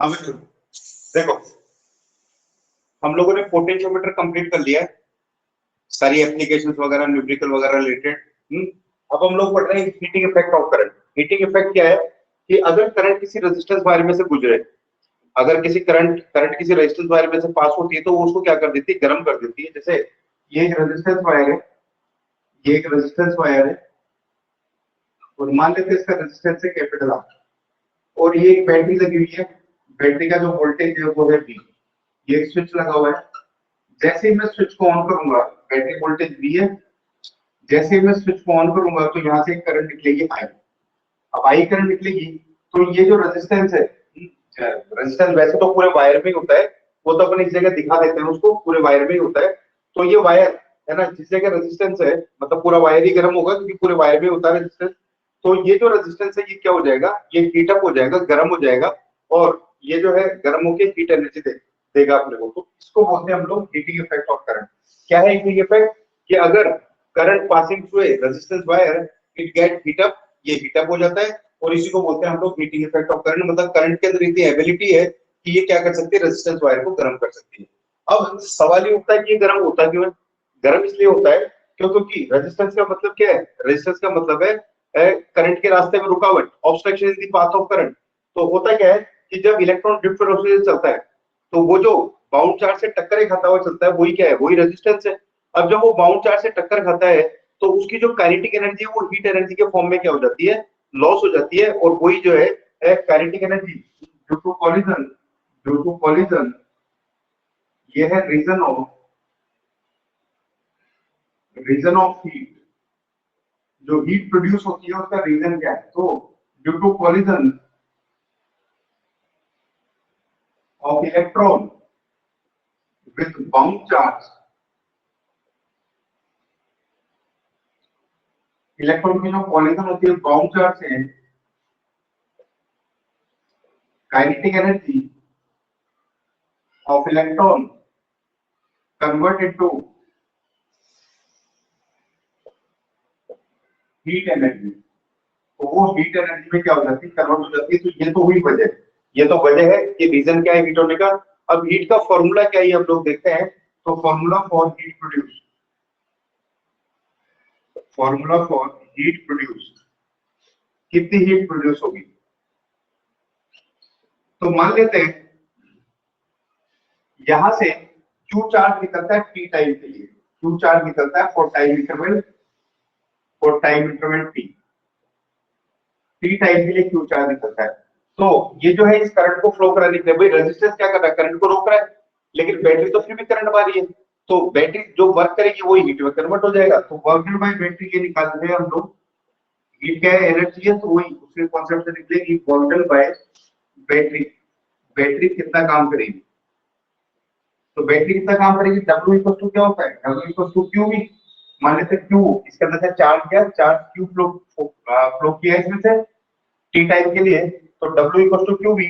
हाँ बिल्कुल। देखो, हम लोगों ने पोटेंशियोमीटर कंप्लीट कर लिया है, सारी एप्लीकेशंस वगैरह न्यूमेरिकल वगैरह रिलेटेड। अब हम लोग पढ़ रहे हैं heating effect of current. Heating effect क्या है कि अगर करंट किसी रेजिस्टेंस वायर में से गुजरे, अगर किसी करंट किसी रेजिस्टेंस वायर में से पास होती है तो वो उसको क्या कर देती है, गर्म कर देती है। जैसे ये एक रेजिस्टेंस वायर है, ये एक रेजिस्टेंस वायर है, और मान लेते हैं इसका रेजिस्टेंस है कैपिटल आर, और ये एक बैटरी लगी हुई है, बैटरी का जो वोल्टेज है वो है V। ये एक स्विच लगा हुआ है, जैसे ही मैं स्विच को ऑन करूंगा, बैटरी वोल्टेज V है, जैसे ही मैं स्विच को ऑन करूंगा तो यहाँ से एक करंट निकलेगी I। अब I करंट निकलेगी तो ये जो रेजिस्टेंस है, रेजिस्टेंस वैसे तो पूरे वायर में ही होता है, वो तो अपन इस जगह दिखा देते हैं उसको, पूरे वायर में ही होता है। तो ये वायर है ना, जिस जगह रेजिस्टेंस है, मतलब पूरा वायर ही गर्म होगा क्योंकि पूरे वायर में होता है रेजिस्टेंस। तो ये जो रेजिस्टेंस है ये क्या हो जाएगा, ये हीट अप हो जाएगा, गर्म हो जाएगा, और ये जो है गर्म होके हीट एनर्जी देगा अपने को। तो इसको बोलते हैं हम लोग हीटिंग इफेक्ट ऑफ करंट। क्या है हीटिंग इफेक्ट कि अगर current passing through a resistance wire it get heat up, ये हीट अप हो जाता है, और इसी को बोलते हैं हम लोग हीटिंग इफेक्ट ऑफ करंट। मतलब करंट के अंदर इतनी एबिलिटी है कि ये क्या कर सकती है, रेजिस्टेंस वायर को गर्म कर सकती है। अब सवाल ये उठता है कि ये गर्म होता क्यों है। गर्म इसलिए होता है क्योंकि रेजिस्टेंस का मतलब क्या है, रेजिस्टेंस का मतलब है करंट के रास्ते में रुकावट, obstruction in the path of current. तो होता क्या है कि जब इलेक्ट्रॉन ड्रिफ्ट वेलोसिटी से चलता है तो वो जो बाउंड चार्ज से टक्कर खाता हुआ चलता है वही क्या है, वही रेजिस्टेंस है। अब जब वो बाउंड चार्ज से टक्कर खाता है तो उसकी जो काइनेटिक एनर्जी है वो हीट एनर्जी के फॉर्म में क्या हो जाती है, लॉस हो जाती है, और वही जो है kinetic energy due to collision, ये है रीजन ऑफ हीट। जो हीट प्रोड्यूस होती है उसका रीजन क्या है, तो due to collision of electron with bound charge, electron की जो कॉलिजन होती है बाउंड चार्ज से, kinetic energy of electron convert into heat energy. तो वो हीट एनर्जी में क्या हो जाती है, कन्वर्ट हो जाती है। तो ये तो हुई वजह, ये तो वजह है कि रीजन क्या है हीट होने का। अब हीट का फॉर्मूला क्या है हम लोग देखते हैं। तो formula for heat produce, formula for heat produce, कितनी हीट प्रोड्यूस होगी। तो मान लेते हैं यहां से Q चार्ज निकलता है T टाइम के लिए, Q चार्ज निकलता है for time interval T, T time के लिए Q चार्ज निकलता है। तो ये जो है इस करंट को फ्लो कराने के लिए, भाई रेजिस्टेंस क्या कर रहा है, करंट को रोक रहा है, लेकिन बैटरी तो फिर भी करंट मार रही है। तो बैटरी जो वर्क करेगी वही हीट में कन्वर्ट हो जाएगा। तो वर्क डन बाय बैटरी ये निकालते हैं हम लोग, हीट क्या है, एनर्जी है, तो वही उसके कॉन्सेप्ट से निकलेगी work done bye battery. Battery कितना काम करेगी, तो बैटरी कितना काम करेगी, W इक्वल टू क्या होता है, W इक्वल टू क्यू भी। मान लेते हैं क्यू इसके अंदर से चार्ज क्या, चार्ज क्यू फ्लो किया इसमें से टी टाइम के लिए, तो W इक्वल टू क्यू भी।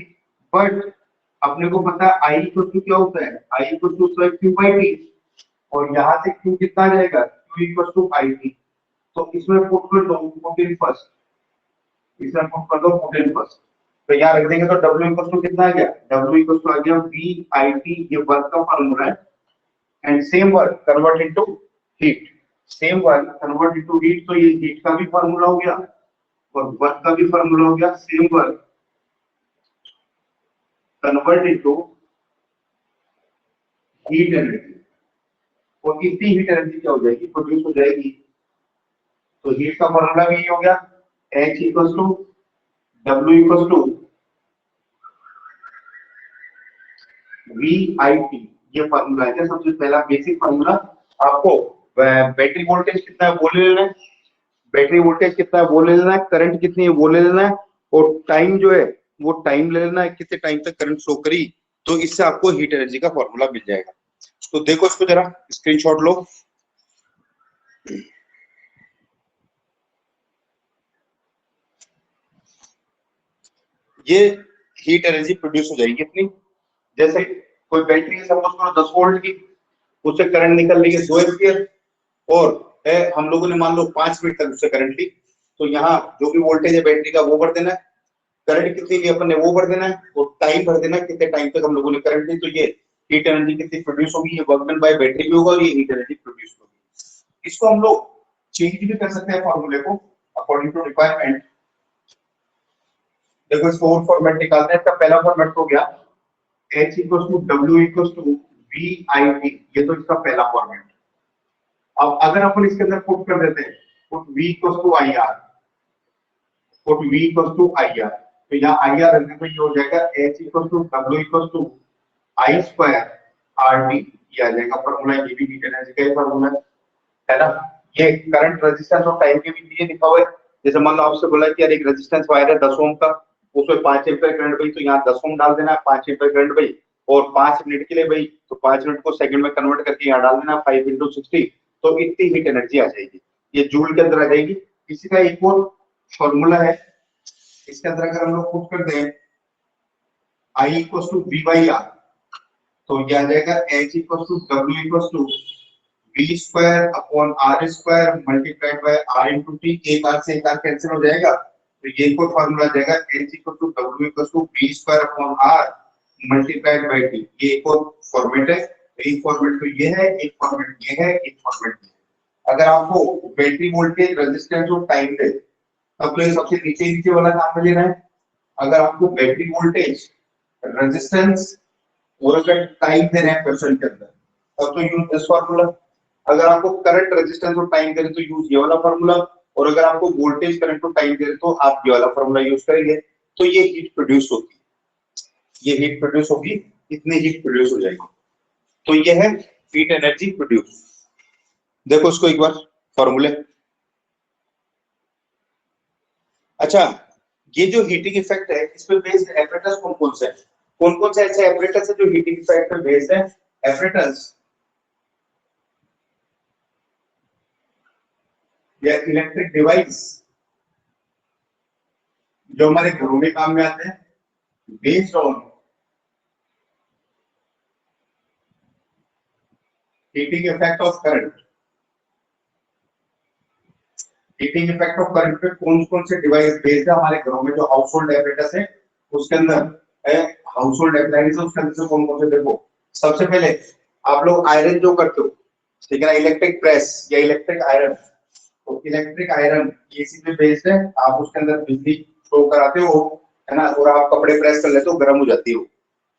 बट अपने को पता है I इक्वल टू क्या होता है, I equal to Q by T, और यहाँ से क्यू कितना आ जाएगा, Q equal to I T. तो इसमें पुट कर दो 14 फर्स्ट, इसमें पुट कर दो 14 फर्स्ट, तो यहाँ रख देंगे तो W इक्वल टू कितना आ गया, W इक्वल टू आ गया V आई टी, ये वर्क का फॉर्मूला है। And same work convert into heat, same work convert into heat, तो ये हीट का भी फॉर्मूला हो गया और वर्क का भी फॉर्मूला हो गया। Same work convert into heat energy, और इतनी हीट एनर्जी क्या हो जाएगी, प्रोड्यूस हो जाएगी। तो हीट का फॉर्मूला भी ये हो गया, H equal to W equal to V I T, ये फॉर्मूला है। सबसे पहला बेसिक फॉर्मूला आपको बैटरी वोल्टेज कितना है वो ले लेना है, बैटरी वोल्टेज कितना है वो ले लेना है, करंट कितनी है वो ले लेना है, और टाइम जो है वो टाइम ले लेना है, कितने टाइम तक करंट फ्लो करी, तो इससे आपको हीट एनर्जी का फॉर्मूला मिल जाएगा। तो देखो इसको जरा स्क्रीनशॉट लो। ये हीट एनर्जी प्रोड्यूस हो जाएगी इतनी, जैसे कोई बैटरी है सपोज करो 10 वोल्ट की, उससे करंट निकल रही है 2 एम्पियर, और हम लोगों ने मान लो 5 मिनट तक उससे करंट ली, तो यहाँ जो भी वोल्टेज है बैटरी का वो भर देना है, करंट कितनी ली अपन ने वो भर देना है, और टाइम भर देना कितने टाइम तक हम लोगों ने करंट ली, तो ये हीट एनर्जी कितनी प्रोड्यूस होगी, ये वर्क डन बाय बैटरी भी होगा और ये हीट एनर्जी प्रोड्यूस होगी। इसको हम लोग चेंज भी कर सकते हैं फॉर्मूले को अकॉर्डिंग टू रिक्वायरमेंट। देखो इसको और फॉर्मेट निकालते हैं। इसका पहला फॉर्मेट हो गया H equals to W equals to VIT, ये तो इसका पहला फॉर्मेट। अब अगर अपन इसके अंदर पुट कर देते हैं, put V equals to IR, put V equals to IR, तो यहाँ IR रखने पे ये हो जाएगा H equals to W equals to I square RT, ये आ जाएगा फॉर्मूला। ये भी हीट एनर्जी का ही फॉर्मूला है ना। ये करंट रेजिस्टेंस और टाइम के भी लिए लिखा हुआ है। जैसे मान लो आपसे बोला कि यार एक रेजिस्टेंस वायर है 10 ओम का, उसमें 5 एम्पीयर करंट भाई, तो यहाँ 10 ओम डाल देना है, 5 एम्पीयर करंट भाई, और 5 मिनट के लिए भाई, तो 5 मिनट को सेकंड में कन्वर्ट करके यहाँ डाल देना 5 into 60, तो इतनी हीट एनर्जी आ जाएगी, ये जूल के अंदर आ जाएगी। इसी का एक और फॉर्मूला है, इसके अंदर अगर हम लोग पुट कर दें I equals to V by R, तो ये आ जाएगा H equals to W equals to V square upon R square multiplied by R into T। एक R से एक R कैंसिल हो जाएगा, तो ये को फार्मूला आ जाएगा H equal to W equal to V square upon R multiplied by T। ये एक और फॉर्मेट है, एक फॉर्मेट तो ये है, एक फॉर्मेट ये है, एक फॉर्मेट ये है। अगर आपको बैटरी वोल्टेज रेजिस्टेंस और टाइम दे, तब तो ये सबसे नीचे वाला काम में लेना है। अगर आपको बैटरी वोल्टेज रेजिस्टेंस और अगर टाइम दे रहे हैं क्वेश्चन के अंदर, तब तो यूज दिस फार्मूला। अगर आपको करंट रेजिस्टेंस और टाइम दे रहे तो यूज ये वाला फार्मूला, और अगर आपको वोल्टेज करंट और टाइम दे रहे तो आप ये वाला फार्मूला यूज करेंगे, तो ये हीट प्रोड्यूस होगी, ये हीट प्रोड्यूस होगी, इतनी हीट प्रोड्यूस हो जाएगी। तो ये है हीट एनर्जी प्रोड्यूस। देखो इसको एक बार फॉर्मूले। अच्छा, ये जो हीटिंग इफेक्ट है इस पे बेस्ड एपरेटस कौन कौन से हैं? कौन कौन से ऐसे एपरेटस है जो हीटिंग इफेक्ट पे बेस्ड है? एपरेटस या इलेक्ट्रिक डिवाइस जो हमारे घरों में काम में आते हैं, based on heating effect of current. Heating effect of current पे कौन कौन से डिवाइस बेस्ड है हमारे घरों में, जो हाउस होल्ड एपरेटस है उसके अंदर है, हाउस होल्ड अप्लायंसेस उसके अंदर से कौन कौन से? देखो सबसे पहले आप लोग आयरन जो करते हो, ठीक है ना, इलेक्ट्रिक प्रेस या इलेक्ट्रिक आयरन, तो इलेक्ट्रिक आयरन एसी पे बेस्ड है। आप उसके अंदर बिजली फ्लो कराते हो, है ना, और आप कपड़े प्रेस कर लेते हो, गर्म हो जाती हो,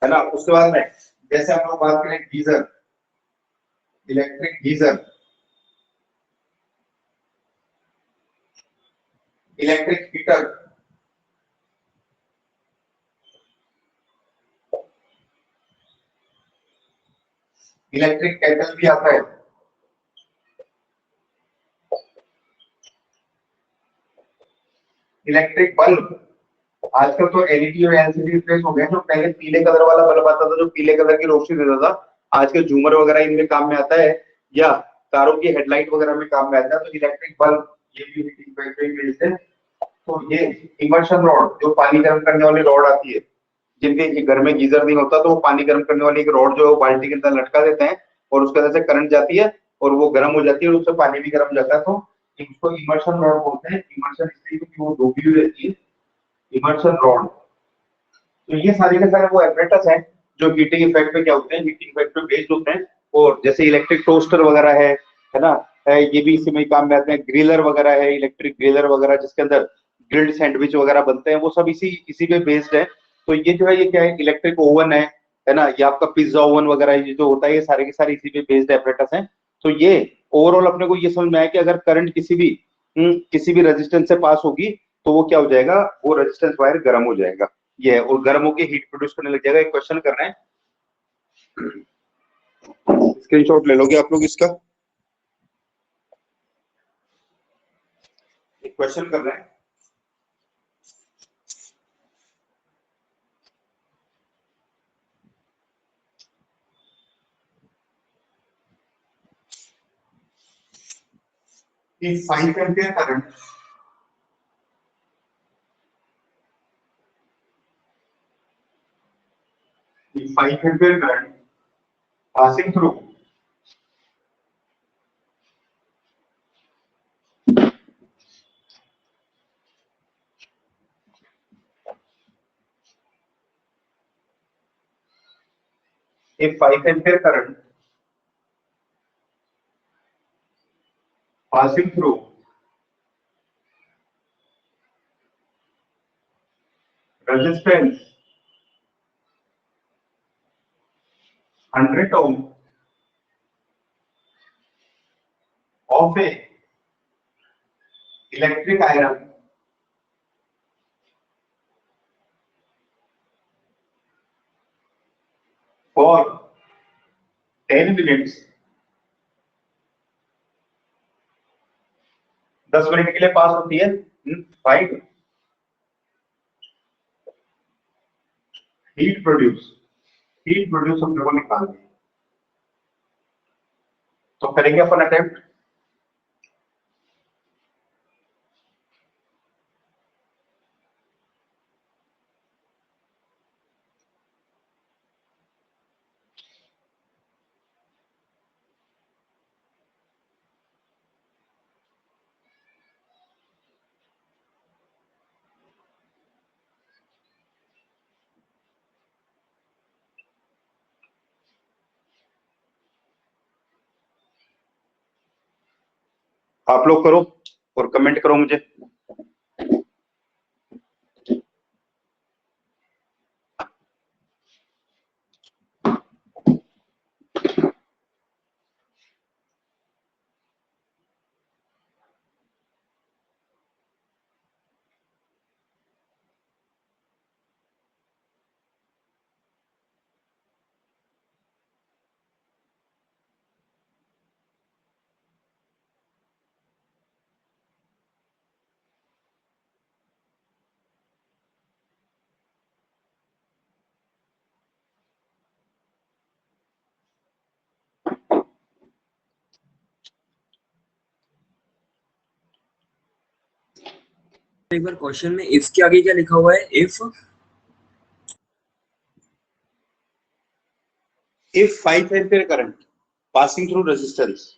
है ना। उसके बाद में जैसे हम लोग बात करें geyser, electric geyser, electric heater, electric kettle भी आता है, इलेक्ट्रिक बल्ब। आजकल तो एलईडी और एलसीडी रिप्लेस हो गए, जो पहले पीले कलर वाला बल्ब आता था जो पीले कलर की रोशनी देता था, आजकल झूमर वगैरह इनमें काम में आता है, या कारों की हेडलाइट वगैरह में काम में आता है। तो इलेक्ट्रिक बल्ब ये भी हीटिंग इफेक्ट में बेस्ड है। तो ये इमर्शन रॉड, जो पानी गर्म करने वाली रॉड आती है, जिनके घर में गीजर नहीं होता तो वो पानी गर्म करने वाली एक रॉड जो है वो बाल्टी के अंदर लटका देते हैं, और उसके अंदर से करंट जाती है और वो गर्म हो जाती है और उससे पानी भी गर्म हो जाता है। तो इसको इमर्शन रॉड बोलते हैं। इमर्शन इसलिए क्योंकि वो डूबी हुई रहती है, इमर्शन रॉड। तो ये सारे के सारे वो एपरेटस हैं जो हीटिंग इफेक्ट पे क्या होते हैं, हीटिंग इफेक्ट पे बेस्ड होते हैं। और जैसे इलेक्ट्रिक टोस्टर वगैरह है ना, ये भी इसी में काम में आते हैं। ग्रिलर वगैरह है, इलेक्ट्रिक ग्रिलर वगैरह जिसके अंदर ग्रिल्ड सैंडविच वगैरह बनते हैं, वो सब इसी इसी पे बेस्ड है। तो ये जो है ये क्या है, इलेक्ट्रिक ओवन है ना, ये आपका पिज्जा ओवन वगैरह ये जो होता है, ये सारे के सारे इसी पे बेस्ड एपरेटस हैं। तो ये ओवरऑल अपने को ये समझ में आया कि अगर करंट किसी भी रेजिस्टेंस से पास होगी तो वो क्या हो जाएगा, वो रेजिस्टेंस वायर गर्म हो जाएगा, ये है, और गर्म होकर हीट प्रोड्यूस करने लग जाएगा। एक क्वेश्चन कर रहे हैं, स्क्रीनशॉट ले लोगे आप लोग इसका। एक क्वेश्चन कर रहे हैं, कि 5 ampere current passing through If 5 ampere current passing through resistance 100 ohm of a electric iron for 10 minutes, 10 minute के लिए पास होती है, फाइंड हीट प्रोड्यूस हम लोगों ने निकाल दी। तो करेंगे अपन अटेम्प्ट। आप लोग करो और कमेंट करो मुझे। एक बार क्वेश्चन में इफ के आगे क्या लिखा हुआ है? If 5 ampere current passing through resistance,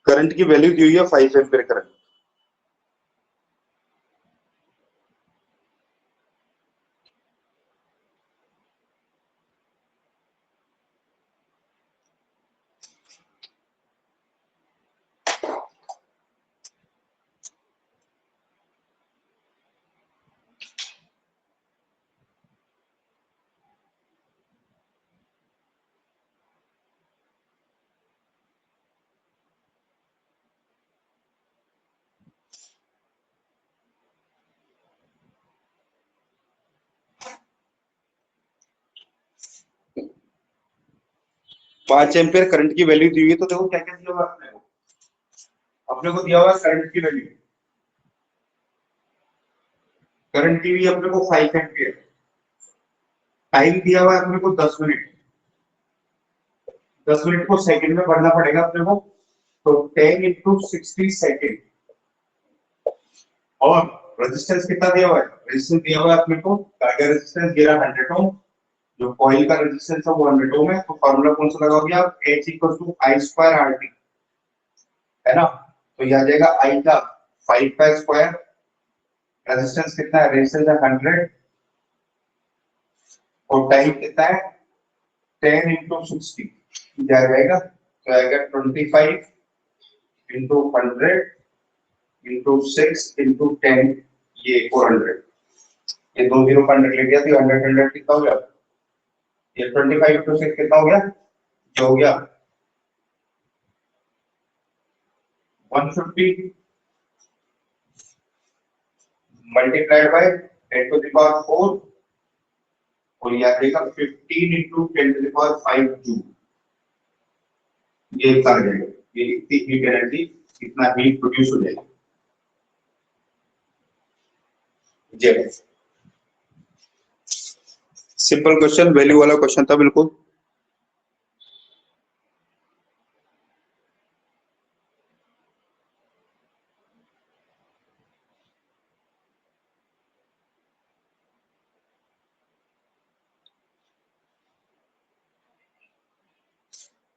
current की वैल्यू दी हुई है 5 एम्पीयर करंट। पांच एम्पीयर करंट की वैल्यू दी हुई है, तो देखो क्या क्या दिया हुआ है अपने को दिया हुआ है करंट की वैल्यू। करंट दी हुई है अपने को 5 एम्पीयर, टाइम दिया हुआ है अपने को 10 मिनट। 10 मिनट को सेकंड में बढ़ना पड़ेगा अपने को, तो 10 इंटू 60 सेकेंड। और रेजिस्टेंस कितना दिया हुआ है? रेजिस्टेंस दिया हुआ है अपने को, कार्डियो रेजिस्टेंस दिया 100 ओम, जो कॉइल का रेजिस्टेंस है वो 100 ओम है। तो फार्मूला कौन सा लगाओगे आप? H equal to I square RT, है ना? तो ये आ जाएगा I का 5 का स्क्वायर, रेजिस्टेंस कितना है? रेजिस्टेंस है 100, और टाइम कितना है? 10 इंटू 60 जाएगा, तो आएगा 25 इंटू 100 इंटू 6 इंटू 10, ये 400। ये दो जीरो का 100 ले गया, तो 100 100 कितना हो गया? ये 25 इंटू 6 कितना हो गया? ये हो गया 150 multiplied by 10 to the power 4, और ये आ जाएगा 15 into 10 to the power 5 joule. ये कर जाएगा, ये इतनी हीट एनर्जी, इतना हीट प्रोड्यूस हो जाएगा। जी, सिंपल क्वेश्चन, वैल्यू वाला क्वेश्चन था बिल्कुल।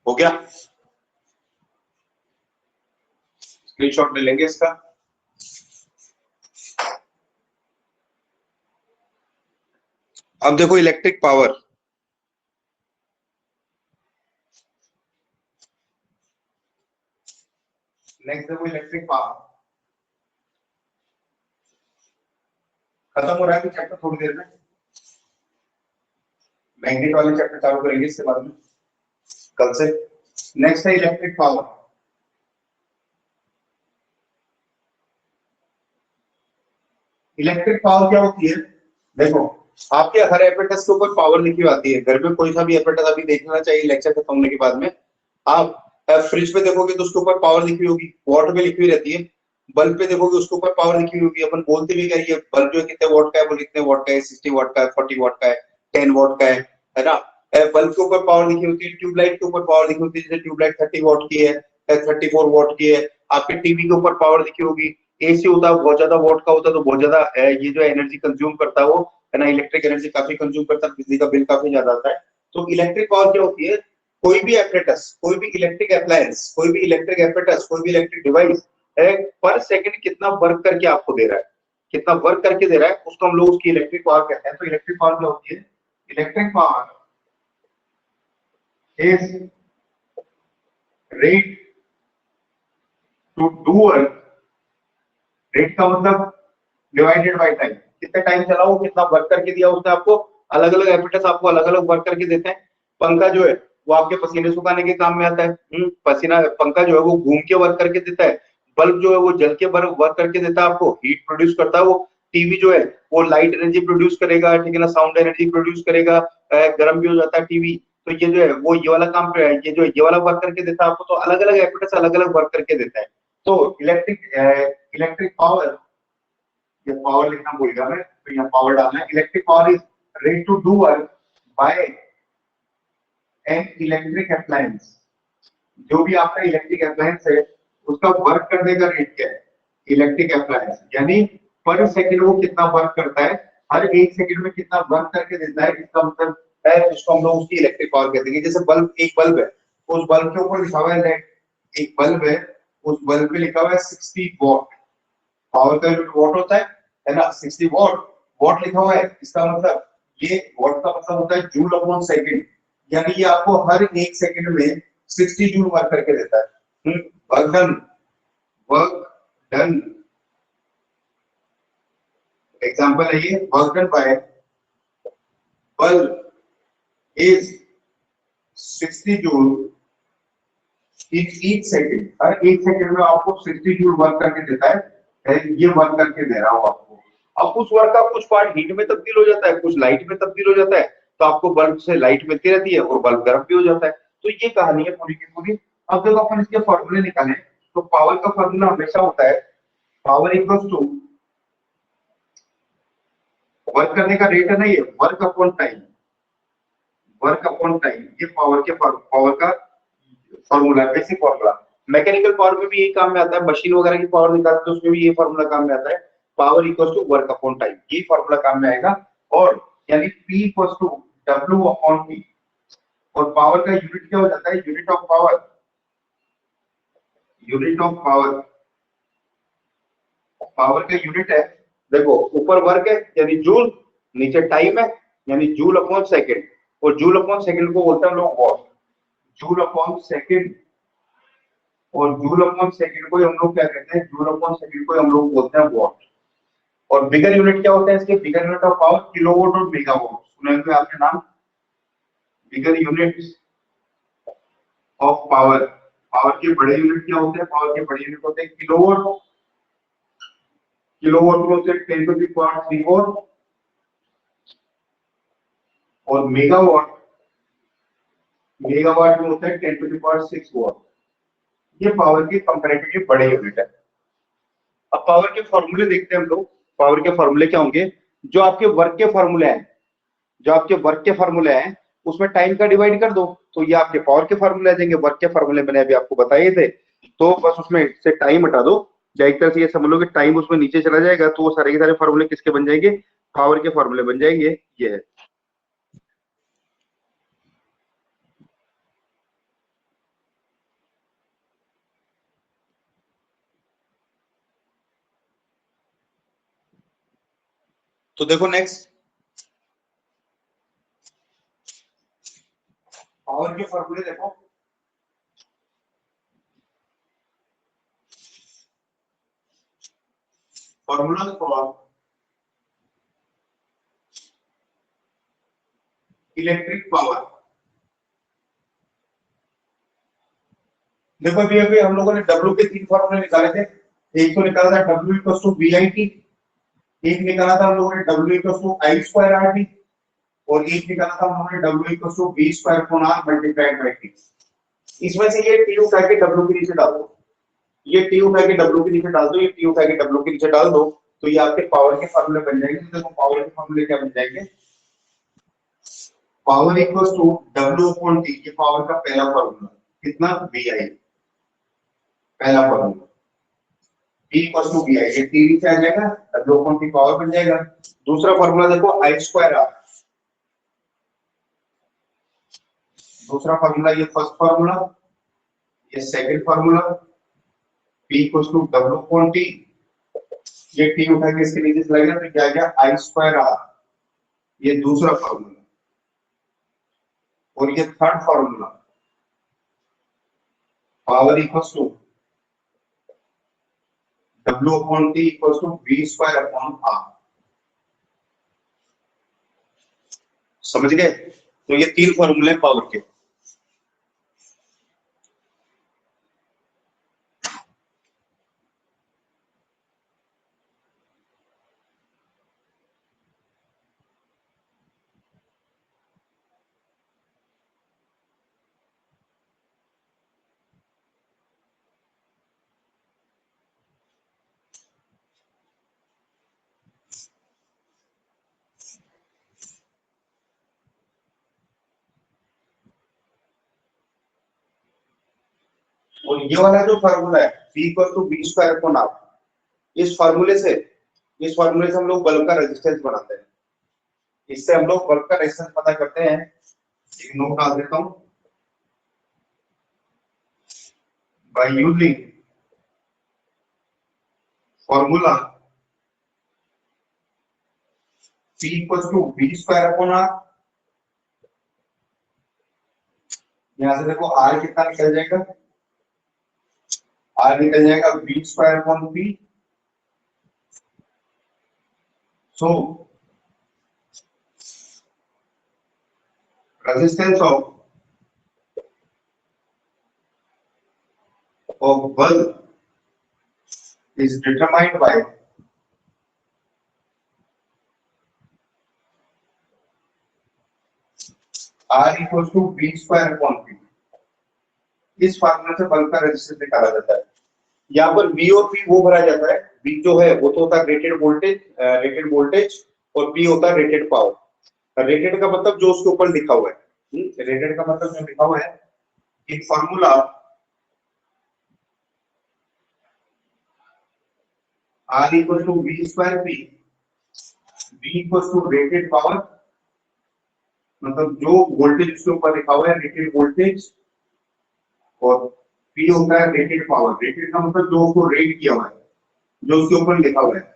हो गया, स्क्रीनशॉट ले लेंगे इसका। अब देखो इलेक्ट्रिक पावर, नेक्स्ट देखो इलेक्ट्रिक पावर। खत्म हो रहा है चैप्टर थोड़ी देर में, मैग्नेट वाले चैप्टर चालू करेंगे इसके बाद में कल से। नेक्स्ट है इलेक्ट्रिक पावर। इलेक्ट्रिक पावर क्या होती है? देखो आपके हर एपेटस के ऊपर पावर लिखी हुई आती है। घर में कोई सा भी एपेटस अभी देखना चाहिए लेक्चर खत्म होने के बाद में। आप फ्रिज पे देखोगे तो उसके ऊपर पावर लिखी हुई होगी, वॉट में लिखी हुई रहती है। बल्ब पे देखोगे उसके ऊपर पावर लिखी हुई होगी। अपन बोलते भी क्या ये बल्ब जो कितने वॉट का है, बोले इतने वॉट का है, 60 वॉट का है, 40 वॉट का है, 10 वॉट का है ना। बल्ब के ऊपर पावर लिखी होती है, ट्यूबलाइट के ऊपर पावर लिखी होती है, जैसे ट्यूबलाइट 30 वॉट की है, 34 वॉट की है। आपके टीवी के ऊपर पावर लिखी होगी। एसी होता है बहुत ज्यादा वोट का होता है, तो बहुत ज्यादा ये जो एनर्जी कंज्यूम करता है वो, है ना, इलेक्ट्रिक एनर्जी काफी कंज्यूम करता है, बिजली का बिल काफी ज्यादा आता है। तो इलेक्ट्रिक पावर क्या होती है? कोई भी एपरेटस, कोई भी इलेक्ट्रिक अप्लायंस, कोई भी इलेक्ट्रिक एपरेटस, कोई भी इलेक्ट्रिक डिवाइस पर सेकंड कितना वर्क करके आपको दे रहा है, कितना वर्क करके दे रहा है, उसको हम लोग उसकी इलेक्ट्रिक पावर कहते हैं। तो इलेक्ट्रिक पावर क्या होती है? Electric power is rate to do work. Rate का मतलब डिवाइडेड बाय टाइम, कितने टाइम चला वो, कितना वर्क करके दिया उसने आपको। अलग अलग एपिटस आपको अलग अलग वर्क करके देते हैं। पंखा जो है वो आपके पसीने सुखाने के काम में आता है। पसीना, पंखा जो है वो घूम के वर्क करके देता है। बल्ब जो है वो जल के वर्क करके देता है, आपको हीट प्रोड्यूस करता है। वो टीवी जो है वो लाइट एनर्जी प्रोड्यूस करेगा, ठीक है ना, साउंड एनर्जी प्रोड्यूस करेगा, गर्म भी हो जाता है टीवी। तो ये जो है वो ये वाला काम, ये जो ये वाला वर्क करके देता है आपको। तो अलग अलग एपिटस अलग अलग वर्क करके देता है। तो इलेक्ट्रिक पावर, ये पावर लिखना भूल गया मैं, तो यहाँ पावर डालना है। Electric power is rate to do work by an electric appliance. जो भी आपका इलेक्ट्रिक अप्लायंस है उसका वर्क करने का रेट क्या है? इलेक्ट्रिक अप्लायंस यानी पर सेकंड वो कितना वर्क करता है, हर एक सेकंड में कितना वर्क करके देता है, इसका मतलब है उसको हम लोग उसकी इलेक्ट्रिक पावर कहते हैं। जैसे बल्ब, एक बल्ब है, उस बल्ब के ऊपर लिखा हुआ है लेट, एक बल्ब है, उस बल्ब पे लिखा हुआ है 60 वॉट। पावर का यूनिट वॉट होता है ना, 60 वॉट। वॉट लिखा हुआ है, इसका मतलब ये वॉट का मतलब होता है जूल अपॉन सेकंड। यानी ये आपको हर एक सेकंड में 60 जूल वर्क करके देता है। Work done, work done. Example है ये, work done by bulb is 60 joule in each second. हर एक सेकंड में आपको 60 जूल वर्क करके देता है। ये वर्क करके दे रहा हूं आपको। अब उस वर्क का कुछ पार्ट हीट में तब्दील हो जाता है, कुछ लाइट में तब्दील हो जाता है, तो आपको बल्ब से लाइट मिलती रहती है और बल्ब गर्म भी हो जाता है। तो ये कहानी है पूरी की पूरी। अब जब अपन इसके फॉर्मूले निकालें तो पावर का फॉर्मूला हमेशा होता है पावर इक्वल्स टू वर्क करने का रेट है ना, ये work upon time, work upon time. ये पावर के पावर का फॉर्मूला है, बेसिक फॉर्मूला। मैकेनिकल पावर में भी यही काम में आता है, मशीन वगैरह की पावर निकालते हैं उसमें भी ये फॉर्मूला काम में आता है, power equals to work upon time. ये फॉर्मूला काम में आएगा। और यानी P equals to W upon T। और पावर का यूनिट क्या हो जाता है? Unit of power, unit of power, power का यूनिट है, देखो ऊपर वर्क है यानी जूल, नीचे टाइम है यानी जूल अपॉन सेकंड। और जूल अपॉन सेकंड को बोलते हैं हम लोग वॉट। जूल अपॉन सेकंड, और जूल अपॉन सेकंड को हम लोग क्या कहते हैं? जूल अपॉन सेकंड को हम लोग बोलते हैं वॉट। और बिगर यूनिट क्या होता है इसके? Bigger unit of power kilowatt और मेगावाट। सुने होंगे आपके नाम, bigger unit of power. Power के बड़े यूनिट क्या होते हैं? पावर के बड़े यूनिट होते हैं किलोवाट। किलोवाट में होते हैं 10 टू द पावर 3 वॉट। और मेगावाट, मेगावाट में होता है 10 टू द पावर 6 वॉट। ये पावर के कंपैरेटिवली बड़े यूनिट है। अब पावर के फॉर्मूले देखते हैं हम लोग। पावर के फॉर्मूले क्या होंगे? जो आपके वर्क के फॉर्मूले हैं, जो आपके वर्क के फॉर्मूले हैं उसमें टाइम का डिवाइड कर दो तो ये आपके पावर के फॉर्मूले आ जाएंगे। वर्क के फॉर्मूले मैंने अभी आपको बताए थे, तो बस उसमें से टाइम हटा दो, या एक तरह से ये समझ लो कि टाइम उसमें नीचे चला जाएगा, तो वो सारे के सारे फॉर्मूले किसके बन जाएंगे? पावर के फॉर्मूले बन जाएंगे। ये है। तो देखो नेक्स्ट, के फॉर्मूले देखो, फॉर्मूला फॉर इलेक्ट्रिक पावर। देखो अभी हम लोगों ने W के 3 फॉर्मूले निकाले थे। एक तो निकाला था W इक्वल टू VIT, एक निकाला था हम लोगों ने W equal to I square RT, और एक निकाला था हम लोगों ने W equal to V square upon R multiplied by T। इसमें से ये T उठा के W के नीचे डाल दो, ये T उठा के W के नीचे डाल दो, ये T उठा के W के नीचे डाल दो, तो ये आपके पावर के फॉर्मूले बन जाएंगे। तो देखो पावर के फॉर्मूले क्या बन जाएंगे, power equal to W upon T, ये पावर का पहला फॉर्मूला कितना VI, पहला formula P equal to VI, ये T नीचे आ जाएगा, W अपॉन T पावर बन जाएगा। दूसरा फॉर्मूला देखो I स्क्वायर R, दूसरा फॉर्मूला ये फर्स्ट फॉर्मूला, ये second formula P equal to W upon T, ये T उठा के इसके नीचे चला गया तो क्या आ गया I स्क्वायर R, ये दूसरा फॉर्मूला, और ये third formula power equal to W upon T equal to V square upon R। समझ गए? तो ये 3 फॉर्मूले पावर के। और ये वाला जो फार्मूला है P equal to V square upon R, इस फार्मूले से हम लोग बल्ब का रेजिस्टेंस बनाते हैं। इससे हम लोग बल्ब का रेजिस्टेंस पता करते हैं। एक नोट डाल देता हूं, by using formula P equal to V square upon R, यहां से देखो R कितना निकल जाएगा, R निकल जाएगा V square upon P। So resistance of bulb is determined by R equals to V square upon P। इस फार्मूला से बल्ब का रेजिस्टेंस निकाला जाता है। यहाँ पर V और P वो भरा जाता है, V जो है वो तो होता है रेटेड वोल्टेज और P होता है रेटेड पावर। रेटेड का मतलब जो उसके ऊपर लिखा हुआ है, रेटेड का मतलब जो लिखा हुआ है, एक formula R equals to V square P, V equals to rated power, मतलब जो वोल्टेज उसके ऊपर लिखा हुआ है रेटेड वोल्टेज, और P होता है रेटेड पावर। रेटेड का मतलब जो उसको रेट किया हुआ है, जो उसके ऊपर लिखा हुआ है।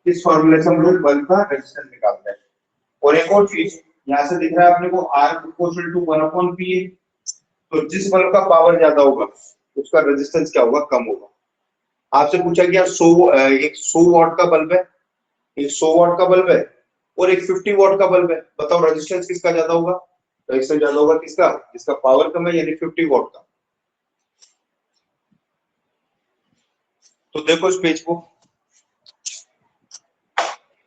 इस फॉर्मूले से हम लोग बल्ब का रेजिस्टेंस निकालते हैं। और एक और चीज यहां से दिख रहा है अपने को R प्रोपोर्शनल टू 1/P है, तो जिस बल्ब का पावर ज्यादा होगा उसका रेजिस्टेंस क्या होगा, कम होगा। आपसे पूछा गया 100 वाट का बल्ब है, एक 100 वाट का बल्ब है और एक 50 वाट का बल्ब है, बताओ रेजिस्टेंस किसका ज्यादा होगा? रेजिस्टेंस ज्यादा होगा किसका, जिसका पावर कम है, यानी 50 वाट का। तो देखो इस पेज को,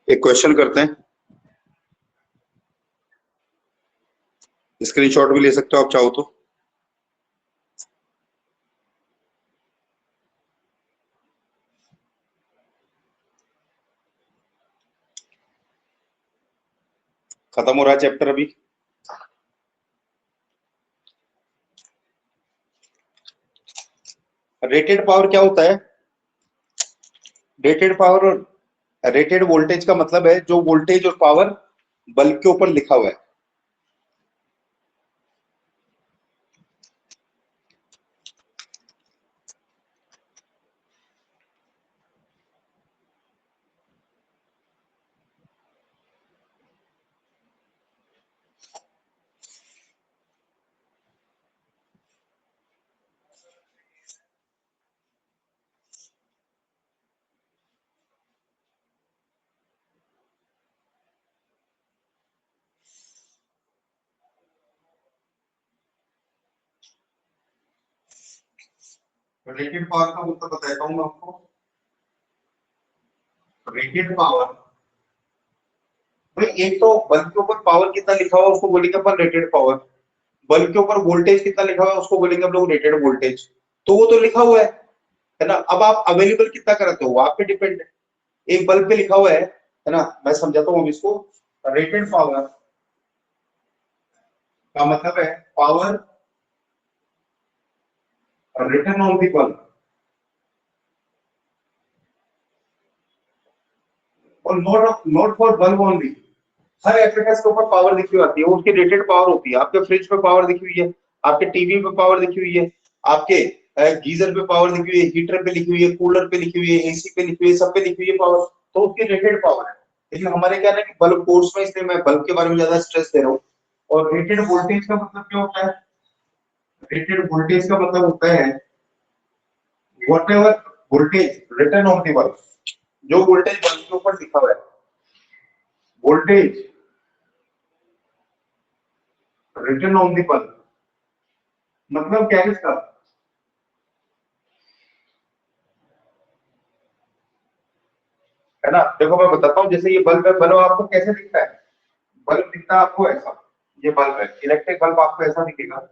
एक क्वेश्चन करते हैं, स्क्रीनशॉट भी ले सकते हो आप चाहो तो। खत्म हो रहा है चैप्टर अभी। रेटेड पावर क्या होता है? रेटेड पावर, रेटेड वोल्टेज का मतलब है जो वोल्टेज और पावर बल्ब के ऊपर लिखा हुआ है। रेटेड पावर का मतलब बताता हूँ मैं आपको। रेटेड पावर भाई, एक तो बल्ब के ऊपर पावर कितना लिखा हुआ है उसको बोलेंगे अपन रेटेड पावर, बल्ब के ऊपर वोल्टेज कितना लिखा हुआ है उसको बोलेंगे हम लोग रेटेड वोल्टेज। तो वो तो लिखा हुआ है ना। अब आप अवेलेबल कितना कराते हो वो आप पे डिपेंड है। एक बल्ब पे लिखा हुआ है ना। मैं समझाता हूँ इसको। रेटेड पावर का मतलब है power return on the bulb, और नॉट फॉर बल्ब ओनली। हर एप्लीकेशन के ऊपर पावर लिखी होती है, वो उसकी रेटेड पावर होती है। आपके फ्रिज पे पावर लिखी हुई है, आपके टीवी पे पावर लिखी हुई है, आपके गीजर पे पावर लिखी हुई है, हीटर पे लिखी हुई है, कूलर पे लिखी हुई है, एसी पे लिखी हुई है, सब पे लिखी हुई है पावर। तो उसकी रेटेड पावर है। लेकिन हमारे क्या है कि बल्ब कोर्स में, इसलिए मैं बल्ब के बारे में ज्यादा स्ट्रेस दे रहा हूँ। और रेटेड वोल्टेज का मतलब क्या होता है? रेटेड वोल्टेज का मतलब होता है what ever voltage return on the bulb, जो वोल्टेज बल्ब के ऊपर लिखा हुआ है, voltage return on the bulb, मतलब क्या है इसका? है ना। देखो मैं बताता हूँ, जैसे ये बल्ब है, बल्ब आपको कैसे दिखता है? बल्ब दिखता है आपको ऐसा। ये बल्ब है, इलेक्ट्रिक बल्ब आपको ऐसा दिखेगा।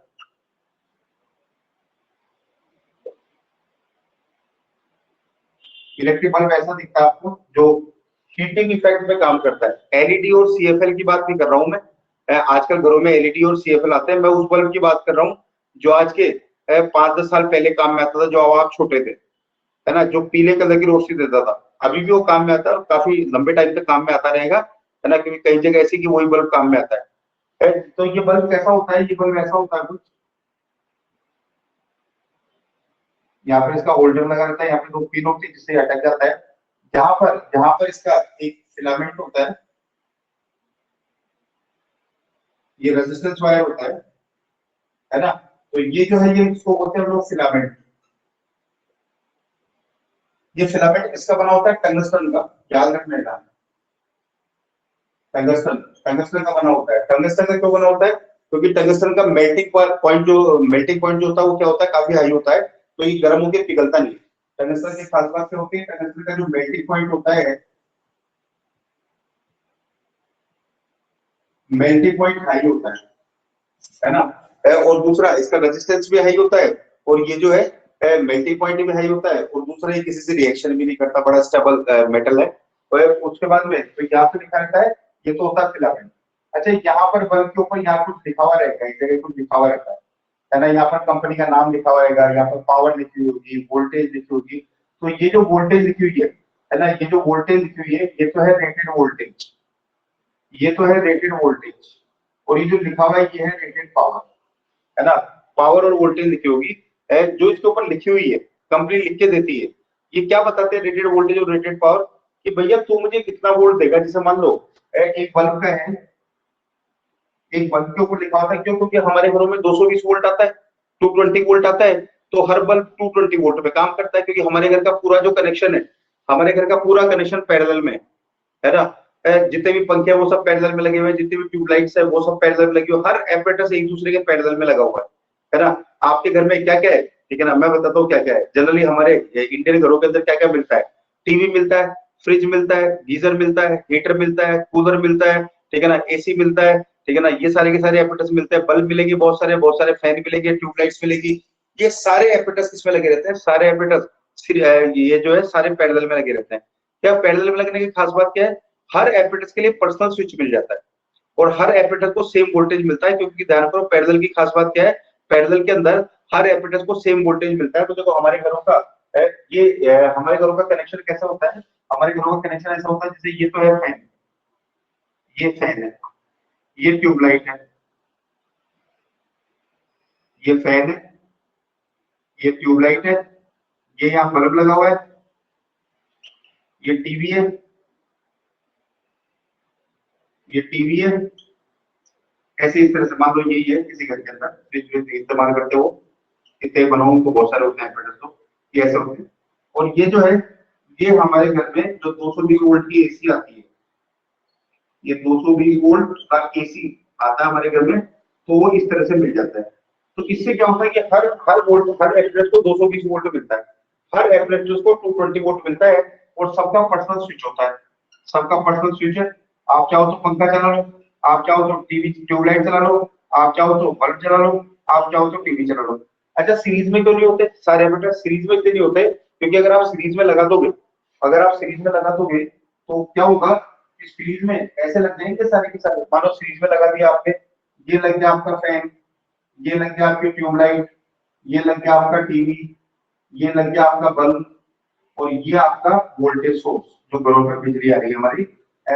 इलेक्ट्रिक बल्ब ऐसा दिखता है आपको, जो हीटिंग इफेक्ट में काम करता है। एलईडी और सीएफएल की बात नहीं कर रहा हूं मैं। आजकल घरों में एलईडी और सीएफएल आते हैं, मैं उस बल्ब की बात कर रहा हूँ जो आज के 5-10 साल पहले काम में आता था, जो आप छोटे थे, है ना, जो पीले कलर की रोशनी देता था। अभी भी वो काम में आता है और काफी लंबे टाइम तक काम में आता रहेगा, है ना, क्योंकि कई जगह ऐसी कि वही बल्ब काम में आता है। तो ये बल्ब कैसा होता है? ये बल्ब ऐसा होता है कुछ, यहाँ पर इसका होल्डर लगा रहता है, यहाँ पे दो पिन होती है जिससे अटक जाता है। जहां पर इसका एक फिलामेंट होता ये रेजिस्टेंस वायर होता है ना। तो ये जो है, ये इसको बोलते हैं हम लोग फिलामेंट। ये फिलामेंट किसका बना होता है? टंगस्टन का। याद रखना है, टंगस्टन टंगस्टन का बना होता है। टंगस्टन का क्यों बना होता है? क्योंकि टंगस्टन का मेल्टिंग पॉइंट जो होता है वो क्या होता है, काफी हाई होता है। तो ये गर्म होकर पिघलता नहीं है। टंगस्टन की खास बात क्या होती है? टंगस्टन का जो मेल्टिंग पॉइंट होता मेल्टिंग पॉइंट हाई होता है ना। और दूसरा, इसका रेजिस्टेंस भी हाई होता है। और ये जो है मेल्टिंग पॉइंट भी हाई होता है। और दूसरा, ये किसी से रिएक्शन भी नहीं करता, बड़ा स्टेबल मेटल है। और उसके बाद में तो यहाँ पे लिखा रहता है, ये तो होता है फिलामेंट। अच्छा, यहाँ पर बल्ब के ऊपर यहाँ कुछ लिखा हुआ रहेगा, एक जगह कुछ लिखा हुआ रहता है ना। यहाँ पर कंपनी का नाम लिखा हुआ रहेगा, यहाँ पर पावर लिखी हुई होगी, वोल्टेज लिखी होगी। तो ये जो वोल्टेज लिखी हुई है ना, ये जो वोल्टेज लिखी हुई है, ये तो है रेटेड वोल्टेज। ये तो है रेटेड वोल्टेज। और ये जो लिखा हुआ है, ये है रेटेड पावर, है ना। पावर और वोल्टेज लिखी होगी, जो इसके ऊपर लिखी हुई है, कंपनी लिख के देती है। ये क्या बताते हैं रेटेड वोल्टेज और रेटेड पावर? कि भैया तू मुझे कितना वोल्ट देगा। जैसे मान लो एक बल्ब का है, एक बल्ब के ऊपर लिखा होता है, क्यों? क्योंकि हमारे घरों में 220 वोल्ट आता है, 220 वोल्ट आता है। तो हर बल्ब 220 वोल्ट पे काम करता है, क्योंकि हमारे घर का पूरा जो कनेक्शन है, हमारे घर का पूरा कनेक्शन पैरेलल में है ना। जितने भी पंखे हैं वो सब पैरेलल में लगे हुए हैं, जितनी भी ट्यूबलाइट्स है वो सब पैरेलल में लगी हुई है। हर एपरेटस एक दूसरे के पैरेलल में लगा हुआ है ना। आपके घर में क्या क्या है, ठीक है ना, मैं बताता हूँ क्या क्या है। जनरली हमारे इंडियन घरों के अंदर क्या क्या मिलता है? टीवी मिलता है, फ्रिज मिलता है, गीजर मिलता है, हीटर मिलता है, कूलर मिलता है, ठीक है ना, एसी मिलता है, ठीक है ना। ये सारे के सारे एपरेटस मिलते हैं। बल्ब मिलेंगे बहुत सारे फैन मिलेंगे, ट्यूबलाइट्स मिलेगी। ये सारे एपरेटस किसमें लगे रहते हैं? सारे एपरेटस ये जो है सारे पैरेलल में लगे रहते हैं। क्या पैरेलल में लगने की खास बात क्या है? हर एपरेटस के लिए पर्सनल स्विच मिल जाता है, और हर एपरेटर को सेम वोल्टेज मिलता है। क्योंकि ध्यान करो, पैरेलल की खास बात क्या है? पैरेलल के अंदर हर एपरेटर को सेम वोल्टेज मिलता है। तो देखो हमारे घरों का हमारे घरों का कनेक्शन कैसा होता है? हमारे घरों का कनेक्शन ऐसा होता है, जैसे ये तो है फैन, ये फैन है, ये ट्यूबलाइट है, ये फैन है, ये ट्यूबलाइट है, ये यहाँ बल्ब लगा हुआ है, ये टीवी है, ये टीवी है। ऐसे इस तरह से मान लो यही है किसी घर के अंदर फ्रिज जो इस्तेमाल करते हो, कितने बनाओ तो बहुत सारे होते हैं एपरेटर्स, तो ये ऐसे होते हैं। और ये जो है, ये हमारे घर में जो 220 वोल्ट की एसी आती है, ये 220 वोल्ट का एसी आता है हमारे घर में, तो वो इस तरह से मिल जाता है। तो इससे क्या होता है कि हर वोल्ट, हर एपरेटस को 220 वोल्ट मिलता है, हर एपरेटस को 220 वोल्ट मिलता है, और सबका पर्सनल स्विच होता है, सबका पर्सनल स्विच है। आप चाहो तो पंखा चला लो, आप चाहो तो टीवी ट्यूबलाइट चला लो, आप चाहो तो बल्ब चला लो, आप चाहो तो टीवी चला लो। अच्छा, सीरीज में क्यों नहीं होते सारे एपरेटस? सीरीज में इसलिए नहीं होते क्योंकि अगर आप सीरीज में लगा दोगे, अगर आप सीरीज में लगा दोगे तो क्या होगा, सीरीज में ऐसे लग जाएंगे सारे के सारे। मानो सीरीज में लगा दिया आपने, ये लग गया आपका फैन, ये लग गया आपकी ट्यूबलाइट, ये लग गया आपका टीवी, ये लग गया आपका बल्ब, और ये आपका वोल्टेज सोर्स जो घरों में बिजली आ रही है हमारी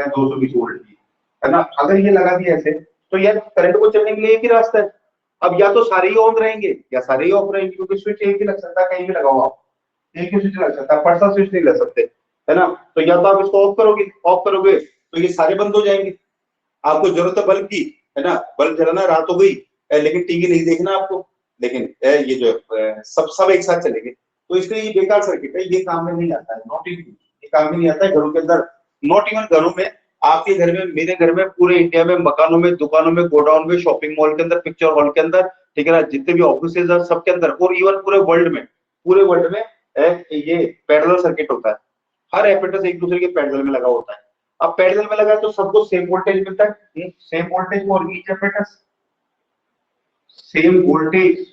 220 वोल्ट की, है ना। अगर ये लगा दिया ऐसे तो यार करंट को चलने के लिए एक ही रास्ता है। अब या तो सारे ही ऑन रहेंगे या सारे ही ऑफ रहेंगे, क्योंकि स्विच एक ही लग सकता है, कहीं भी लगाओ आप, एक ही स्विच लग सकता है, पर्सनल स्विच नहीं लग सकते, है ना। तो या तो आप इसको ऑफ करोगे तो ये सारे बंद हो जाएंगे, आपको जरूरत है बल्ब की, है ना, बल्ब जलाना, रात हो गई लेकिन टीवी नहीं देखना आपको, लेकिन ये जो सब सब एक साथ चलेंगे, तो इसलिए ये बेकार सर्किट है, ये काम में नहीं आता है, नॉट इन, ये काम में नहीं आता है घरों के अंदर, नॉट इवन घरों में, आपके घर में, मेरे घर में, पूरे इंडिया में, मकानों में, दुकानों में, गोडाउन में, शॉपिंग मॉल के अंदर, पिक्चर हॉल के अंदर, ठीक है ना, जितने भी ऑफिसेज है सबके अंदर, और इवन पूरे वर्ल्ड में ये पैरेलल सर्किट होता है, हर एपरेटस एक दूसरे के पैरेलल में लगा होता है। अब पैरेलल में लगा तो सबको सेम वोल्टेज मिलता है, same voltage for each apparatus, same voltage,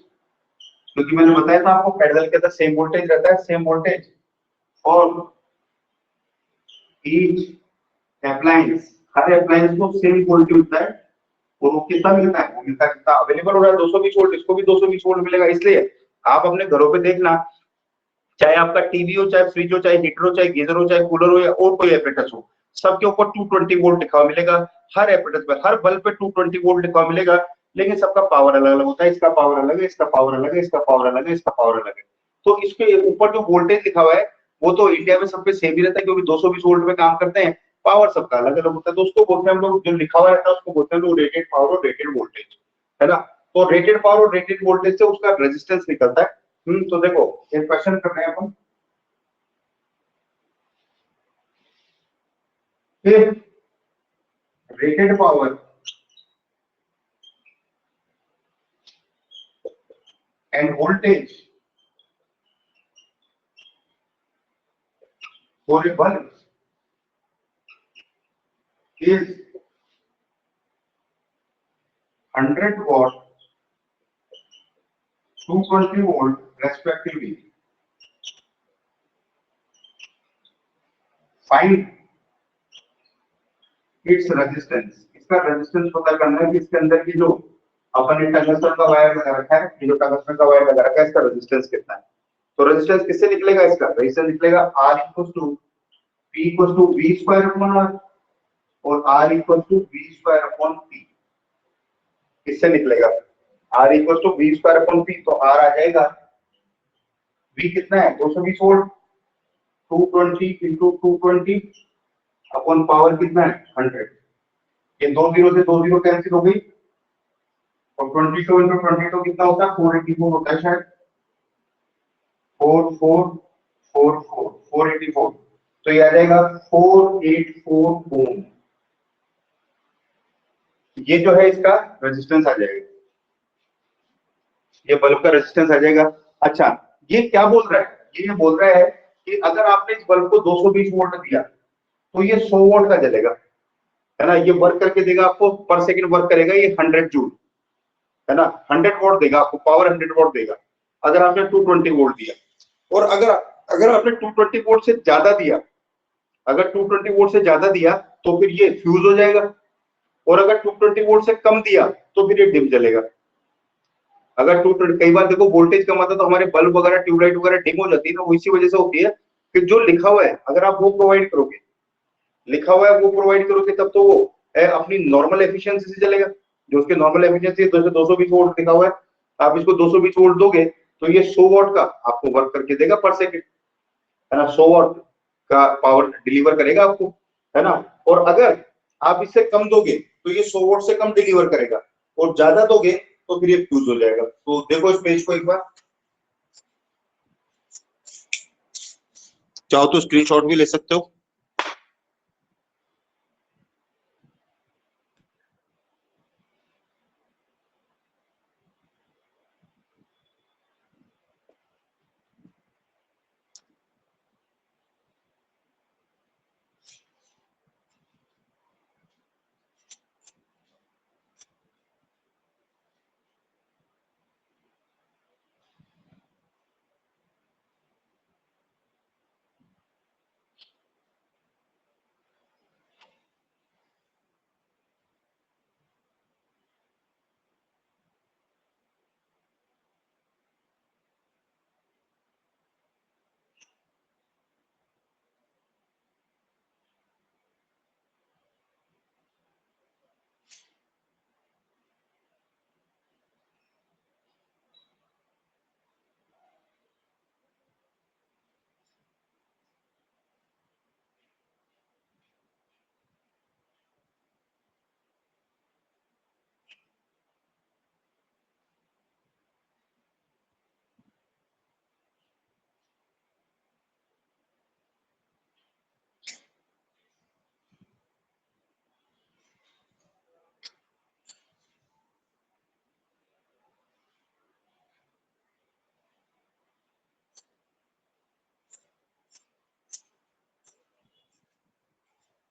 क्योंकि मैंने बताया था आपको पैरेलल के अंदर सेम वोल्टेज रहता है, सेम वोल्टेज और ईच अप्लायंस, हर अप्लायंस को सेम वोल्टेज मिलता है, और वो कितना मिलता है, वो मिलता है कितना अवेलेबल हो रहा है 220 वोल्ट, इसको भी 220 वोल्ट मिलेगा। इसलिए आप अपने घरों पे देखना, चाहे आपका टीवी हो, चाहे फ्रिज हो, चाहे हीटर हो, चाहे गीजर हो, चाहे कूलर हो, या और कोई एपरेटस हो, सबके ऊपर 220 वोल्ट लिखा हुआ मिलेगा, हर एपरेटस पे, हर बल्ब पे 220 वोल्ट लिखा हुआ मिलेगा, लेकिन सबका पावर अलग अलग होता है, इसका पावर अलग है, इसका पावर अलग है, इसका पावर अलग है, इसका पावर अलग है। तो इसके ऊपर जो वोल्टेज लिखा हुआ है वो तो इंडिया में सब पे सेम ही रहता है, क्योंकि 220 वोल्ट में काम करते हैं, पावर सबका अलग अलग होता है, तो उसको बोलते हैं हम लोग, जो लिखा हुआ रहता है उसको बोलते हैं लोग रेटेड पावर और रेटेड वोल्टेज, है ना। तो रेटेड पावर और रेटेड वोल्टेज से उसका रेजिस्टेंस निकलता है। तो देखो एक क्वेश्चन कर रहे हैं अपन, if rated power and voltage for a bulb is 100 watt, 220 volt respectively, find its resistance, इसका रेजिस्टेंस पता करना है कि इसके अंदर की जो अपन ने टंगस्टन का वायर लगा रखा है, ये जो टंगस्टन का वायर लगा रखा है, इसका रेजिस्टेंस कितना है। तो रेजिस्टेंस किससे निकलेगा, इसका रेजिस्टेंस निकलेगा R equal to P equal to V square upon R, और R equal to V square upon P, इससे निकलेगा R equal to V square upon P, तो R आ जाएगा, V कितना है 220 वोल्ट, 220 इंटू 220 अपॉन पावर कितना है 100, ये दो जीरो से दो जीरो कैंसिल हो गई, और 22 इंटू 22 कितना होता है 484 होता है शायद, 4444 484, तो ये आ जाएगा 484 ओम, ये जो है इसका रेजिस्टेंस आ जाएगा, ये बल्ब का रेजिस्टेंस आ जाएगा। अच्छा, ये क्या बोल रहा है, ये बोल रहा है कि अगर आपने इस बल्ब को 220 वोल्ट दिया तो ये 100 वोल्ट का जलेगा, है ना, ये वर्क करके देगा आपको, पर सेकंड वर्क करेगा ये 100 जूल, है ना, 100 वोल्ट देगा आपको, पावर 100 वोल्ट देगा अगर आपने 220 वोल्ट दिया। और अगर अगर आपने 220 वोल्ट से ज्यादा दिया, अगर 220 वोल्ट से ज्यादा दिया तो फिर ये फ्यूज हो जाएगा, और अगर 220 वोल्ट से कम दिया तो फिर ये डिम जलेगा। अगर 220, कई बार देखो वोल्टेज कम आता है तो हमारे बल्ब वगैरह ट्यूबलाइट वगैरह डिम हो जाती है, तो इसी वजह से होती है कि जो लिखा हुआ है अगर आप वो प्रोवाइड करोगे, लिखा हुआ है वो प्रोवाइड करोगे, तब तो वो अपनी नॉर्मल एफिशिएंसी से चलेगा, जो उसके नॉर्मल एफिशिएंसी है 220 वोल्ट लिखा हुआ है, आप इसको 220 वोल्ट दोगे तो ये 100 वॉट का आपको वर्क करके देगा पर सेकंड, है ना, 100 वॉट का पावर डिलीवर करेगा आपको, है ना। और अगर आप इससे कम दोगे तो ये 100 वॉट से कम डिलीवर करेगा, और ज्यादा दोगे तो फिर ये फ्यूज हो जाएगा। तो देखो इस पेज को एक बार, चाहो तो स्क्रीनशॉट भी ले सकते हो।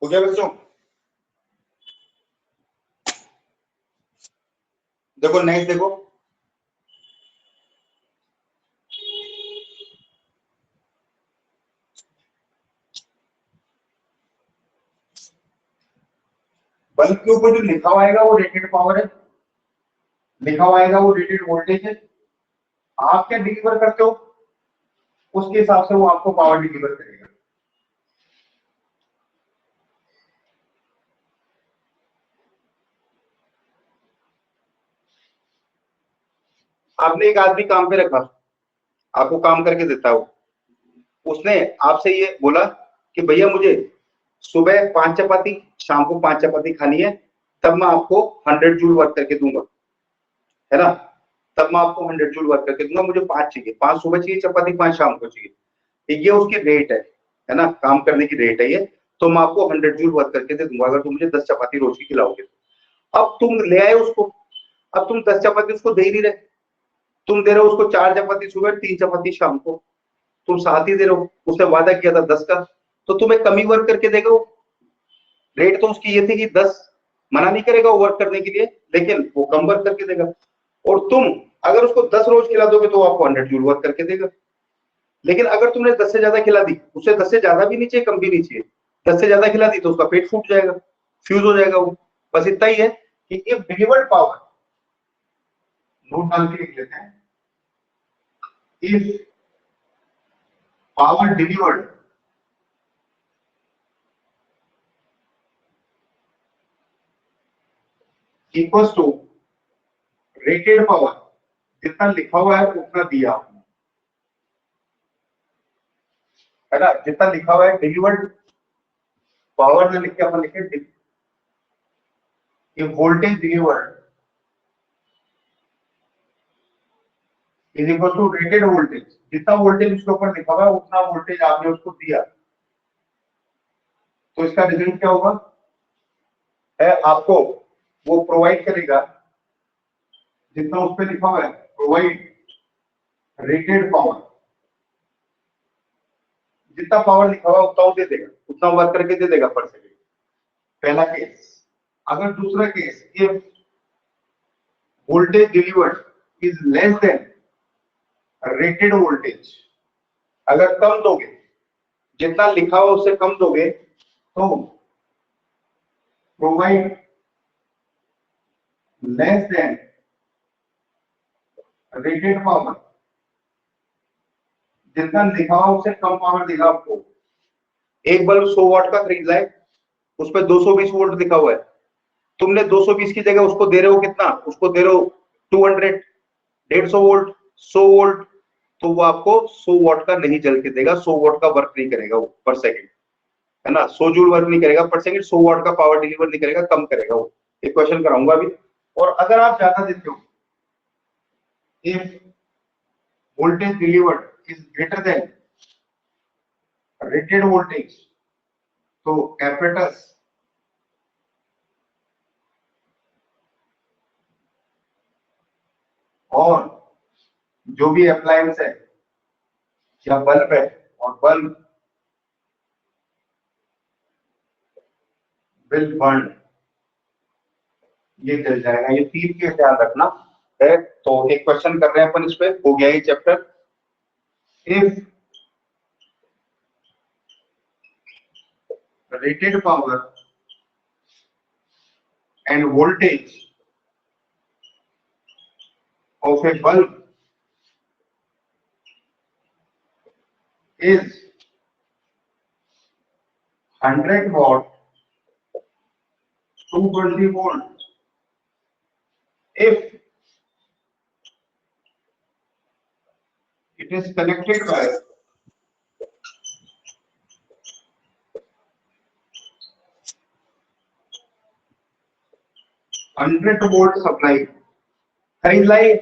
हो गया बच्चों? देखो नेक्स्ट देखो, बल्ब के ऊपर जो लिखा हुआ आएगा वो रेटेड पावर है, लिखा हुआ आएगा वो रेटेड वोल्टेज है। आप क्या डिलीवर करते हो उसके हिसाब से वो आपको पावर डिलीवर करेगा। आपने एक आदमी काम पे रखा, आपको काम करके देता है वो, उसने आपसे ये बोला कि भैया मुझे सुबह 5 चपाती, शाम को 5 चपाती खानी है, तब मैं आपको 100 जूल वर्क करके दूंगा, है ना? तब मैं आपको 100 जूल वर्क करके दूंगा, मुझे 5 चाहिए, 5 सुबह चाहिए चपाती, 5 शाम को चाहिए। ये उसकी रेट है ना, काम करने की रेट है ये। तो मैं आपको 100 जूल वर्क करके दे दूंगा अगर तुम मुझे 10 चपाती रोज की खिलाओगे। अब तुम ले आए उसको, अब तुम 10 चपाती उसको दे ही नहीं रहे, तुम दे रहे हो उसको 4 चपाती सुबह, 3 चपाती शाम को, तुम 7 ही दे रहे हो, उसने वादा किया था 10 का, तो तुम्हें कमी वर्क करके देगा वो। रेट तो उसकी ये थी कि 10, मना नहीं करेगा वो वर्क करने के लिए, लेकिन वो कम वर्क करके देगा। और तुम अगर उसको 10 रोज खिला दोगे तो आपको 100 जूल वर्क करके देगा। लेकिन अगर तुमने 10 से ज्यादा खिला दी, उसे 10 से ज्यादा भी नहीं चाहिए, कम भी नहीं चाहिए, 10 से ज्यादा खिला दी तो उसका पेट फूट जाएगा, फ्यूज हो जाएगा वो। बस इतना ही है कि इफ डिलीवर्ड पावर, नोट डाल के लिख लेते हैं, if power delivered equals to rated power, जितना लिखा हुआ है उतना दिया आपने, है ना? जितना लिखा हुआ है डिलीवर्ड पावर में लिख के अपन लिखे voltage delivered is equal to rated voltage, जितना वोल्टेज उसके ऊपर लिखा हुआ है उतना वोल्टेज आपने उसको दिया। तो इसका रिजल्ट क्या होगा? है आपको वो प्रोवाइड करेगा जितना उस पर लिखा हुआ है, प्रोवाइड रेटेड पावर, जितना पावर लिखा हुआ उतना वो दे देगा, उतना वर्क करके दे देगा पर सेकेंड। पहला केस। अगर दूसरा case, if voltage delivered is less than rated voltage, अगर कम दोगे, जितना लिखा हुआ उससे कम दोगे, तो provide less than rated power, जितना लिखा हुआ उससे कम पावर देगा आपको। एक बल्ब 100 वाट का खरीद लाए, उस पर 220 वोल्ट लिखा हुआ है, तुमने 220 की जगह उसको दे रहे हो कितना? उसको दे रहे हो 200, 150 वोल्ट, 100 वोल्ट, तो वो आपको 100 वाट का नहीं जल के देगा, 100 वाट का वर्क नहीं करेगा वो पर सेकंड, है ना? 100 जूल वर्क नहीं करेगा पर सेकंड, 100 वाट का पावर डिलीवर नहीं करेगा, कम करेगा वो। एक क्वेश्चन कराऊंगा अभी। और अगर आप ज्यादा देते हो, if voltage delivered is greater than rated voltage, तो एपरेटस और जो भी अप्लायंस है या बल्ब है, और बल्ब विल बर्न, ये जल जाएगा। ये 3 के ध्यान रखना है। तो एक क्वेश्चन कर रहे हैं अपन, इस पे हो गया ये chapter. If rated power end voltage of A bulb is 100 watt, 220 volt, if it is connected by 100 volt supply, खरीद लाई,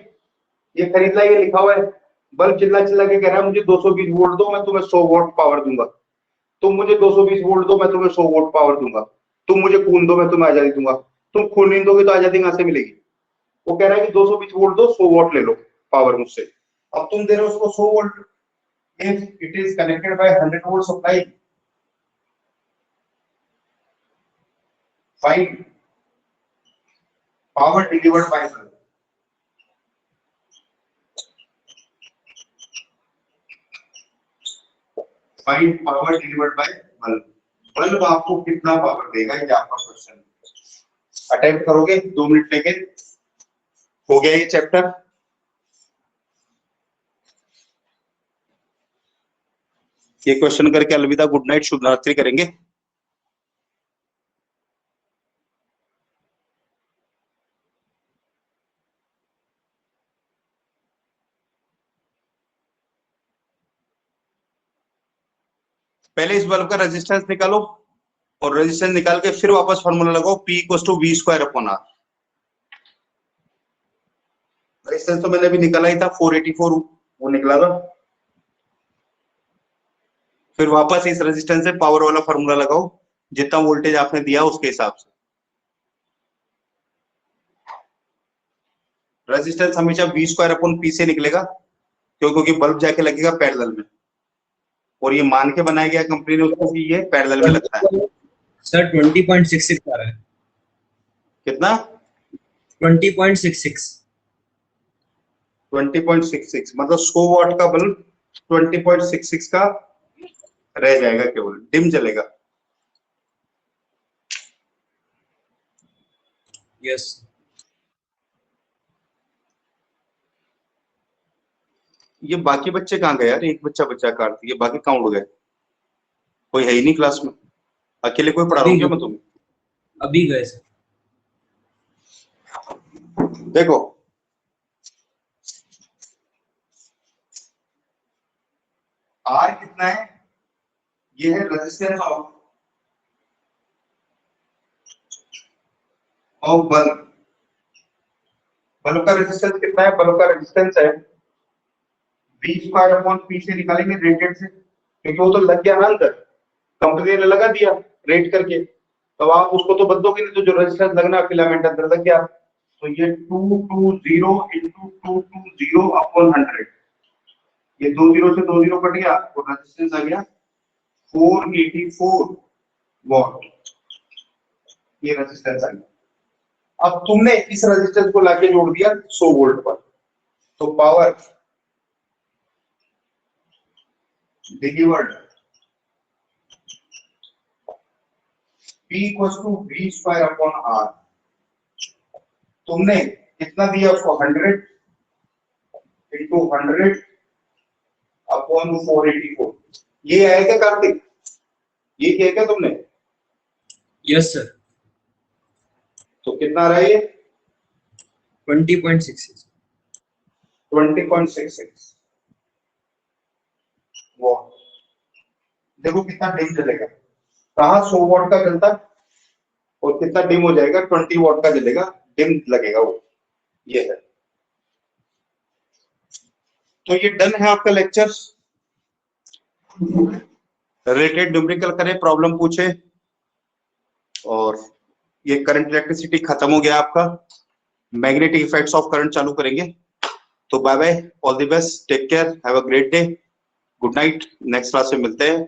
ये खरीद लाई, ये लिखा हुआ है, बल्ब चिल्ला चिल्ला के कह रहा है मुझे 220 वोल्ट दो, मैं तुम्हें 100 वोल्ट पावर दूंगा। तुम मुझे 220 वोल्ट दो, मैं तुम्हें 100 वोल्ट पावर दूंगा। तुम मुझे खून दो, मैं तुम्हें आजादी दूंगा। तुम खून नहीं दोगे तो आजादी कहां से मिलेगी? वो कह रहा है कि 220 वोल्ट दो, 100 वोल्ट ले लो पावर मुझसे। अब तुम दे रहे हो उसको 100 volt, if it is connected by 100 volt supply, find power delivered by bulb. Find power delivered by bulb. Bulb आपको कितना पावर देगा, ये आपका क्वेश्चन है। अटेम्प्ट करोगे 2 मिनट लेके। हो गया ये चैप्टर। ये क्वेश्चन करके अलविदा, गुड नाइट, शुभ रात्रि करेंगे। पहले इस बल्ब का रेजिस्टेंस निकालो और रेजिस्टेंस निकाल के फिर वापस फॉर्मूला लगाओ, P = V²/R। रेजिस्टेंस तो मैंने अभी निकाला ही था 484, वो निकला था। फिर वापस इस रेजिस्टेंस से पावर वाला फॉर्मूला लगाओ, जितना वोल्टेज आपने दिया उसके हिसाब से। रेजिस्टेंस हमेशा V²/P से निकलेगा, क्योंकि बल्ब जाके लगेगा पैरेलल में, और ये मान के बनाया गया कंपनी ने उसको कि ये पैरेलल में लगता है। सर 20.66 आ रहा है। कितना? 20.66। 20.66 मतलब 100 वाट का बल्ब 20.66 का रह जाएगा, केवल डिम जलेगा। यस। ये बाकी बच्चे कहाँ गए यार? एक बच्चा बच्चा कार्तिक, ये बाकी कहाँ उड़ गए? कोई है ही नहीं क्लास में, अकेले कोई पढ़ा रहा हूँ क्या मैं तुम्हें? अभी गए सर। देखो R कितना है, ये है रेजिस्टेंस ऑफ बल्ब। बल्ब का रेजिस्टेंस कितना है? बल्ब का रेजिस्टेंस है V²/P से निकालेंगे रेटेड से, क्योंकि वो तो लग गया ना अंदर, कंपनी ने लगा दिया रेट करके, तो आप उसको तो बदलोगे नहीं, तो जो रेजिस्टेंस लगना फिलामेंट अंदर लग गया, तो ये 220 × 220/100, ये 2 0 से 2 0 कट गया और रेजिस्टेंस आ गया 484 वॉट। ये रेजिस्टेंस आ गया। अब तुमने इस रेजिस्टेंस को लाके जोड़ दिया 100 वोल्ट पर, तो पावर डिलीवर्ड P = V²/R। तुमने कितना दिया उसको? 100 × 100/484। ये है क्या कार्तिक? ये किया क्या तुमने? Yes sir. तो कितना आ रहा है ये? 20.66। 20.66 वॉट। देखो कितना डिम जलेगा, कहा 100 वॉट का जलता और कितना डिम हो जाएगा, 20 वॉट का जलेगा, डिम लगेगा वो। ये है। तो ये डन है आपका लेक्चर। रिलेटेड न्यूमेरिकल करें, प्रॉब्लम पूछे, और ये करंट इलेक्ट्रिसिटी खत्म हो गया आपका। मैग्नेटिक इफेक्ट्स ऑफ करंट चालू करेंगे। तो bye bye, all the best, take care, have a great day, good night. Next class में मिलते हैं।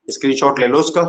स्क्रीनशॉट ले लो उसका।